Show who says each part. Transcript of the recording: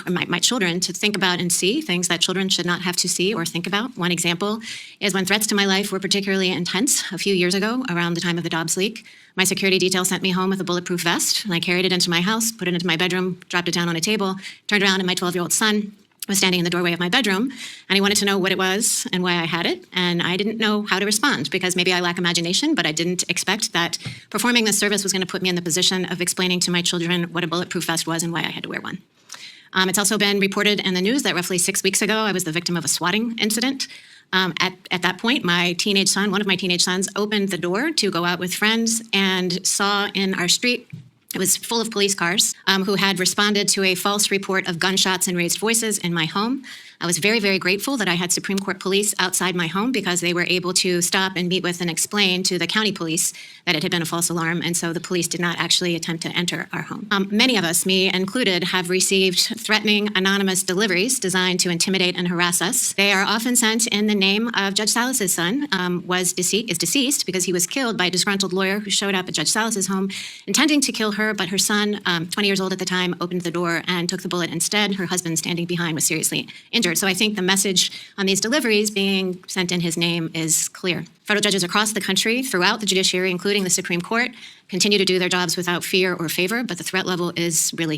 Speaker 1: my children to think about and see things that children should not have to see or think about. One example is when threats to my life were particularly intense a few years ago around the time of the Dobbs leak. My security detail sent me home with a bulletproof vest, and I carried it into my house, put it into my bedroom, dropped it down on a table, turned around, and my 12-year-old son was standing in the doorway of my bedroom, and he wanted to know what it was and why I had it, and I didn't know how to respond because maybe I lack imagination, but I didn't expect that performing this service was going to put me in the position of explaining to my children what a bulletproof vest was and why I had to wear one. It's also been reported in the news that roughly 6 weeks ago, I was the victim of a swatting incident. At that point, one of my teenage sons, opened the door to go out with friends and saw in our street, it was full of police cars who had responded to a false report of gunshots and raised voices in my home. I was very, very grateful that I had Supreme Court police outside my home because they were able to stop and meet with and explain to the county police that it had been a false alarm, and so the police did not actually attempt to enter our home. Many of us, me included, have received threatening anonymous deliveries designed to intimidate and harass us. They are often sent in the name of Judge Salas's son, is deceased because he was killed by a disgruntled lawyer who showed up at Judge Salas's home intending to kill her, but her son, 20 years old at the time, opened the door and took the bullet instead. Her husband, standing behind, was seriously injured. So I think the message on these deliveries being sent in his name is clear. Federal judges across the country, throughout the judiciary, including the Supreme Court, continue to do their jobs without fear or favor, but the threat level is really high.